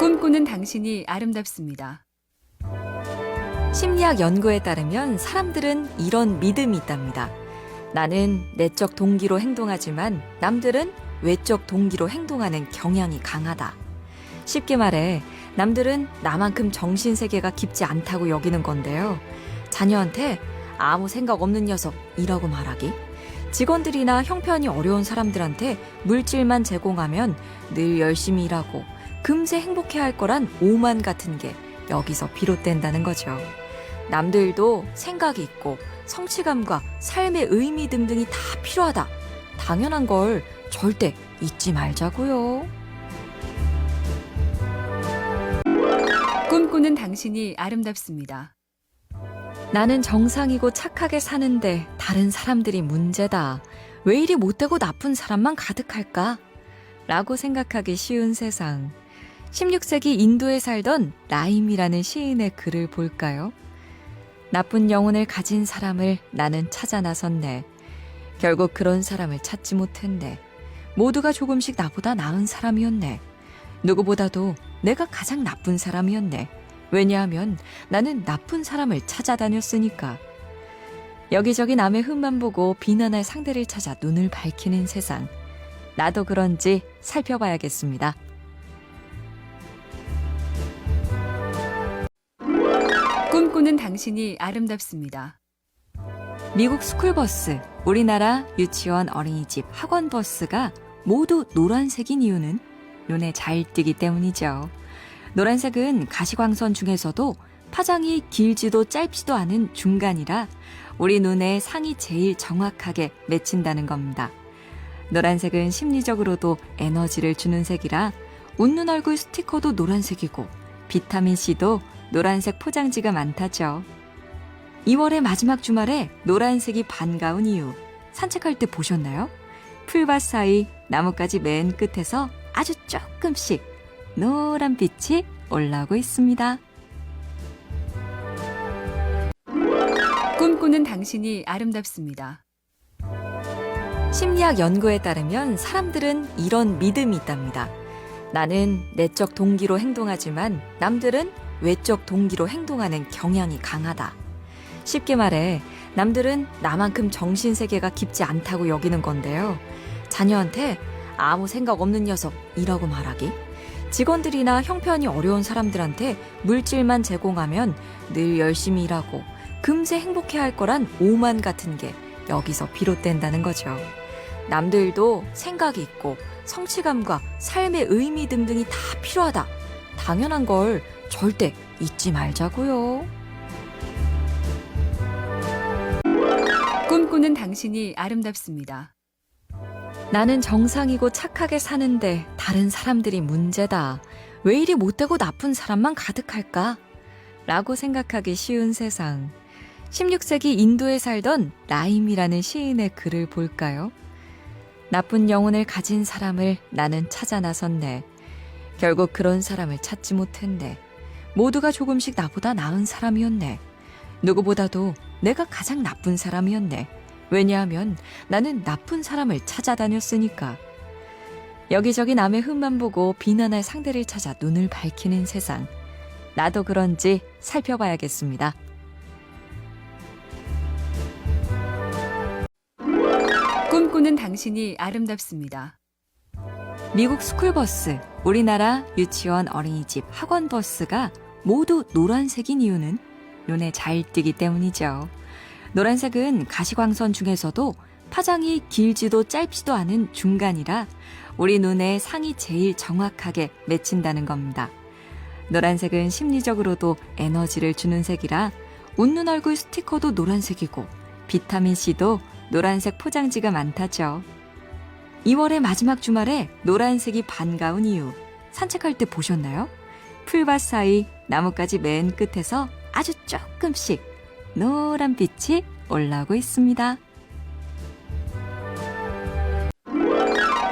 꿈꾸는 당신이 아름답습니다. 심리학 연구에 따르면 사람들은 이런 믿음이 있답니다. 나는 내적 동기로 행동하지만 남들은 외적 동기로 행동하는 경향이 강하다. 쉽게 말해 남들은 나만큼 정신세계가 깊지 않다고 여기는 건데요. 자녀한테 아무 생각 없는 녀석이라고 말하기, 직원들이나 형편이 어려운 사람들한테 물질만 제공하면 늘 열심히 일하고 금세 행복해할 거란 오만 같은 게 여기서 비롯된다는 거죠. 남들도 생각이 있고 성취감과 삶의 의미 등등이 다 필요하다. 당연한 걸 절대 잊지 말자고요. 꿈꾸는 당신이 아름답습니다. 나는 정상이고 착하게 사는데 다른 사람들이 문제다. 왜 이리 못되고 나쁜 사람만 가득할까? 라고 생각하기 쉬운 세상. 16세기 인도에 살던 라임이라는 시인의 글을 볼까요? 나쁜 영혼을 가진 사람을 나는 찾아 나섰네. 결국 그런 사람을 찾지 못했네. 모두가 조금씩 나보다 나은 사람이었네. 누구보다도 내가 가장 나쁜 사람이었네. 왜냐하면 나는 나쁜 사람을 찾아다녔으니까. 여기저기 남의 흠만 보고 비난할 상대를 찾아 눈을 밝히는 세상. 나도 그런지 살펴봐야겠습니다. 꿈꾸는 당신이 아름답습니다. 미국 스쿨버스, 우리나라 유치원, 어린이집, 학원 버스가 모두 노란색인 이유는 눈에 잘 띄기 때문이죠. 노란색은 가시광선 중에서도 파장이 길지도 짧지도 않은 중간이라 우리 눈에 상이 제일 정확하게 맺힌다는 겁니다. 노란색은 심리적으로도 에너지를 주는 색이라 웃는 얼굴 스티커도 노란색이고 비타민C도 노란색 포장지가 많다죠. 2월의 마지막 주말에 노란색이 반가운 이유, 산책할 때 보셨나요? 풀밭 사이 나뭇가지 맨 끝에서 아주 조금씩 노란 빛이 올라오고 있습니다. 꿈꾸는 당신이 아름답습니다. 심리학 연구에 따르면 사람들은 이런 믿음이 있답니다. 나는 내적 동기로 행동하지만 남들은 외적 동기로 행동하는 경향이 강하다. 쉽게 말해 남들은 나만큼 정신세계가 깊지 않다고 여기는 건데요. 자녀한테 아무 생각 없는 녀석이라고 말하기, 직원들이나 형편이 어려운 사람들한테 물질만 제공하면 늘 열심히 일하고 금세 행복해할 거란 오만 같은 게 여기서 비롯된다는 거죠. 남들도 생각이 있고 성취감과 삶의 의미 등등이 다 필요하다. 당연한 걸 절대 잊지 말자고요. 꿈꾸는 당신이 아름답습니다. 나는 정상이고 착하게 사는데 다른 사람들이 문제다. 왜 이리 못되고 나쁜 사람만 가득할까? 라고 생각하기 쉬운 세상. 16세기 인도에 살던 라임이라는 시인의 글을 볼까요? 나쁜 영혼을 가진 사람을 나는 찾아 나섰네. 결국 그런 사람을 찾지 못했네. 모두가 조금씩 나보다 나은 사람이었네. 누구보다도 내가 가장 나쁜 사람이었네. 왜냐하면 나는 나쁜 사람을 찾아다녔으니까. 여기저기 남의 흠만 보고 비난할 상대를 찾아 눈을 밝히는 세상. 나도 그런지 살펴봐야겠습니다. 꿈꾸는 당신이 아름답습니다. 미국 스쿨버스, 우리나라 유치원, 어린이집, 학원 버스가 모두 노란색인 이유는 눈에 잘 띄기 때문이죠. 노란색은 가시광선 중에서도 파장이 길지도 짧지도 않은 중간이라 우리 눈에 상이 제일 정확하게 맺힌다는 겁니다. 노란색은 심리적으로도 에너지를 주는 색이라 웃는 얼굴 스티커도 노란색이고 비타민C도 노란색 포장지가 많다죠. 2월의 마지막 주말에 노란색이 반가운 이유, 산책할 때 보셨나요? 풀밭 사이 나뭇가지 맨 끝에서 아주 조금씩 노란 빛이 올라오고 있습니다.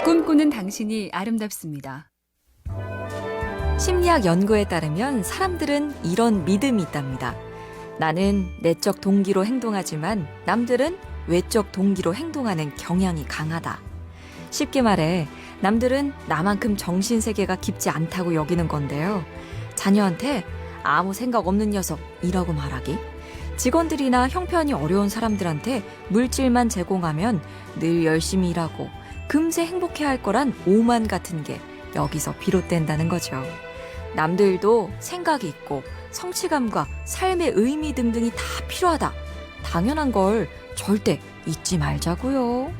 꿈꾸는 당신이 아름답습니다. 심리학 연구에 따르면 사람들은 이런 믿음이 있답니다. 나는 내적 동기로 행동하지만 남들은 외적 동기로 행동하는 경향이 강하다. 쉽게 말해 남들은 나만큼 정신세계가 깊지 않다고 여기는 건데요. 자녀한테 아무 생각 없는 녀석이라고 말하기, 직원들이나 형편이 어려운 사람들한테 물질만 제공하면 늘 열심히 일하고 금세 행복해할 거란 오만 같은 게 여기서 비롯된다는 거죠. 남들도 생각이 있고 성취감과 삶의 의미 등등이 다 필요하다. 당연한 걸 절대 잊지 말자고요.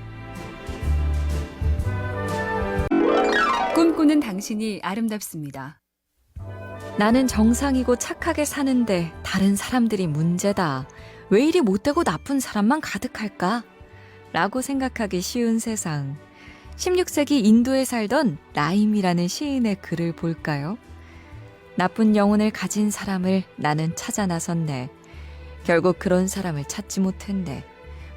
꿈꾸는 당신이 아름답습니다. 나는 정상이고 착하게 사는데 다른 사람들이 문제다. 왜 이리 못되고 나쁜 사람만 가득할까? 라고 생각하기 쉬운 세상. 16세기 인도에 살던 라임이라는 시인의 글을 볼까요? 나쁜 영혼을 가진 사람을 나는 찾아 나섰네. 결국 그런 사람을 찾지 못했네.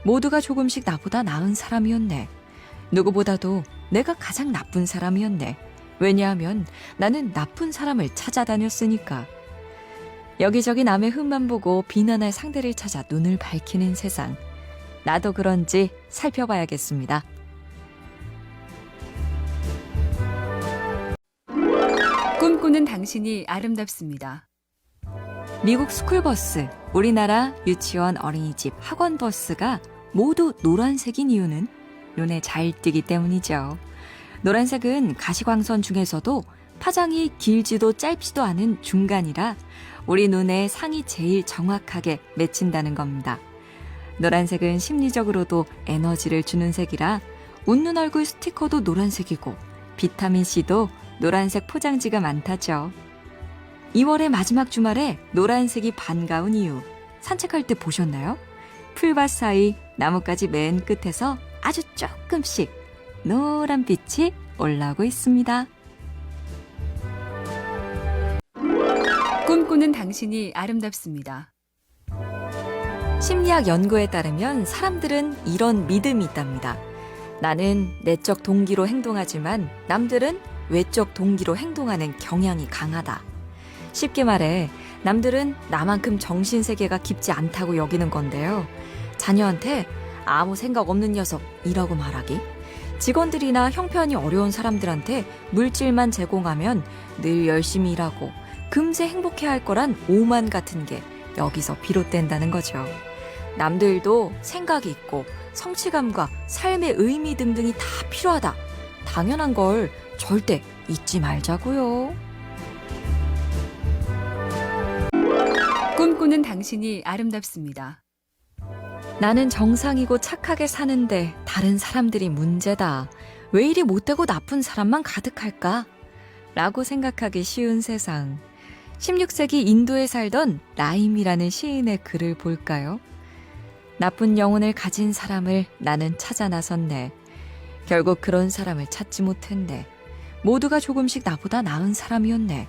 모두가 조금씩 나보다 나은 사람이었네. 누구보다도 내가 가장 나쁜 사람이었네. 왜냐하면 나는 나쁜 사람을 찾아다녔으니까. 여기저기 남의 흠만 보고 비난할 상대를 찾아 눈을 밝히는 세상. 나도 그런지 살펴봐야겠습니다. 꿈꾸는 당신이 아름답습니다. 미국 스쿨버스, 우리나라 유치원, 어린이집, 학원버스가 모두 노란색인 이유는 눈에 잘 띄기 때문이죠. 노란색은 가시광선 중에서도 파장이 길지도 짧지도 않은 중간이라 우리 눈에 상이 제일 정확하게 맺힌다는 겁니다. 노란색은 심리적으로도 에너지를 주는 색이라 웃는 얼굴 스티커도 노란색이고 비타민C도 노란색 포장지가 많다죠. 2월의 마지막 주말에 노란색이 반가운 이유, 산책할 때 보셨나요? 풀밭 사이 나뭇가지 맨 끝에서 아주 조금씩 노란 빛이 올라오고 있습니다. 꿈꾸는 당신이 아름답습니다. 심리학 연구에 따르면 사람들은 이런 믿음이 있답니다. 나는 내적 동기로 행동하지만 남들은 외적 동기로 행동하는 경향이 강하다. 쉽게 말해 남들은 나만큼 정신세계가 깊지 않다고 여기는 건데요. 자녀한테 아무 생각 없는 녀석이라고 말하기, 직원들이나 형편이 어려운 사람들한테 물질만 제공하면 늘 열심히 일하고 금세 행복해할 거란 오만 같은 게 여기서 비롯된다는 거죠. 남들도 생각이 있고 성취감과 삶의 의미 등등이 다 필요하다. 당연한 걸 절대 잊지 말자고요. 꿈꾸는 당신이 아름답습니다. 나는 정상이고 착하게 사는데 다른 사람들이 문제다. 왜 이리 못되고 나쁜 사람만 가득할까? 라고 생각하기 쉬운 세상. 16세기 인도에 살던 라임이라는 시인의 글을 볼까요? 나쁜 영혼을 가진 사람을 나는 찾아 나섰네. 결국 그런 사람을 찾지 못했네. 모두가 조금씩 나보다 나은 사람이었네.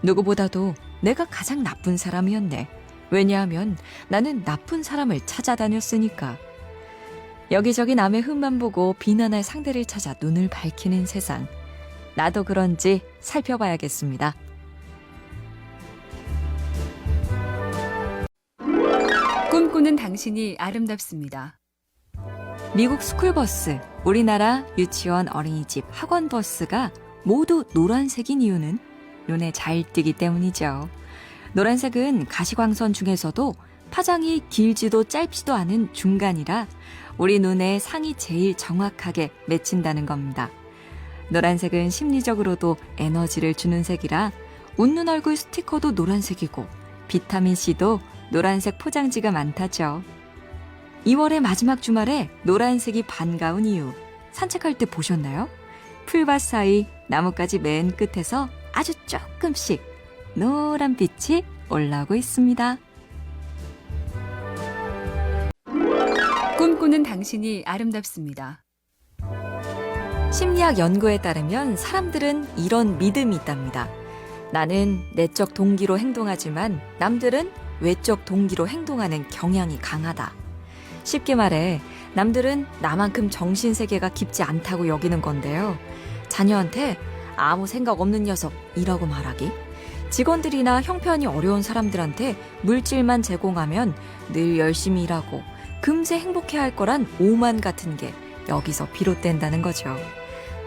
누구보다도 내가 가장 나쁜 사람이었네. 왜냐하면 나는 나쁜 사람을 찾아다녔으니까. 여기저기 남의 흠만 보고 비난할 상대를 찾아 눈을 밝히는 세상. 나도 그런지 살펴봐야겠습니다. 꿈꾸는 당신이 아름답습니다. 미국 스쿨버스, 우리나라 유치원, 어린이집, 학원버스가 모두 노란색인 이유는 눈에 잘 띄기 때문이죠. 노란색은 가시광선 중에서도 파장이 길지도 짧지도 않은 중간이라 우리 눈에 상이 제일 정확하게 맺힌다는 겁니다. 노란색은 심리적으로도 에너지를 주는 색이라 웃는 얼굴 스티커도 노란색이고 비타민C도 노란색 포장지가 많다죠. 2월의 마지막 주말에 노란색이 반가운 이유, 산책할 때 보셨나요? 풀밭 사이 나뭇가지 맨 끝에서 아주 조금씩 노란 빛이 올라오고 있습니다. 꿈꾸는 당신이 아름답습니다. 심리학 연구에 따르면 사람들은 이런 믿음이 있답니다. 나는 내적 동기로 행동하지만 남들은 외적 동기로 행동하는 경향이 강하다. 쉽게 말해 남들은 나만큼 정신세계가 깊지 않다고 여기는 건데요. 자녀한테 아무 생각 없는 녀석이라고 말하기, 직원들이나 형편이 어려운 사람들한테 물질만 제공하면 늘 열심히 일하고 금세 행복해할 거란 오만 같은 게 여기서 비롯된다는 거죠.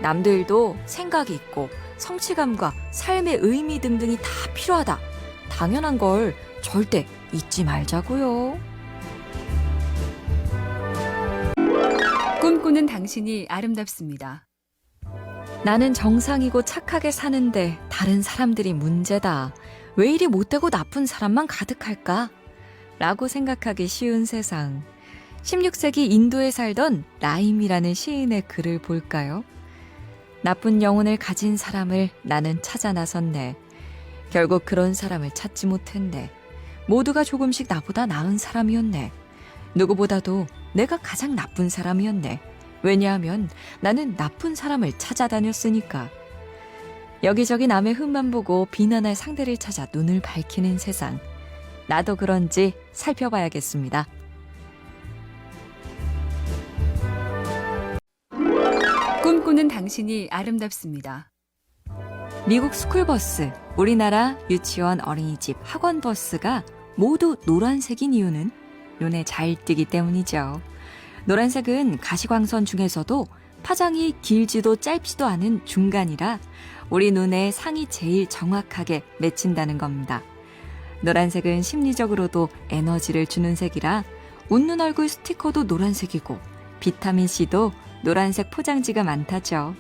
남들도 생각이 있고 성취감과 삶의 의미 등등이 다 필요하다. 당연한 걸 절대 잊지 말자고요. 꿈꾸는 당신이 아름답습니다. 나는 정상이고 착하게 사는데 다른 사람들이 문제다. 왜 이리 못되고 나쁜 사람만 가득할까? 라고 생각하기 쉬운 세상. 16세기 인도에 살던 라임이라는 시인의 글을 볼까요? 나쁜 영혼을 가진 사람을 나는 찾아 나섰네. 결국 그런 사람을 찾지 못했네. 모두가 조금씩 나보다 나은 사람이었네. 누구보다도 내가 가장 나쁜 사람이었네. 왜냐하면 나는 나쁜 사람을 찾아다녔으니까. 여기저기 남의 흠만 보고 비난할 상대를 찾아 눈을 밝히는 세상. 나도 그런지 살펴봐야겠습니다. 꿈꾸는 당신이 아름답습니다. 미국 스쿨버스, 우리나라 유치원, 어린이집, 학원버스가 모두 노란색인 이유는 눈에 잘 띄기 때문이죠. 노란색은 가시광선 중에서도 파장이 길지도 짧지도 않은 중간이라 우리 눈에 상이 제일 정확하게 맺힌다는 겁니다. 노란색은 심리적으로도 에너지를 주는 색이라 웃는 얼굴 스티커도 노란색이고 비타민C도 노란색 포장지가 많다죠.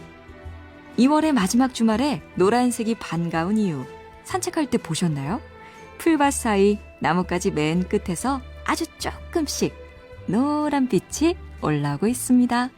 2월의 마지막 주말에 노란색이 반가운 이유 산책할 때 보셨나요? 풀밭 사이 나뭇가지 맨 끝에서 아주 조금씩 노란 빛이 올라오고 있습니다.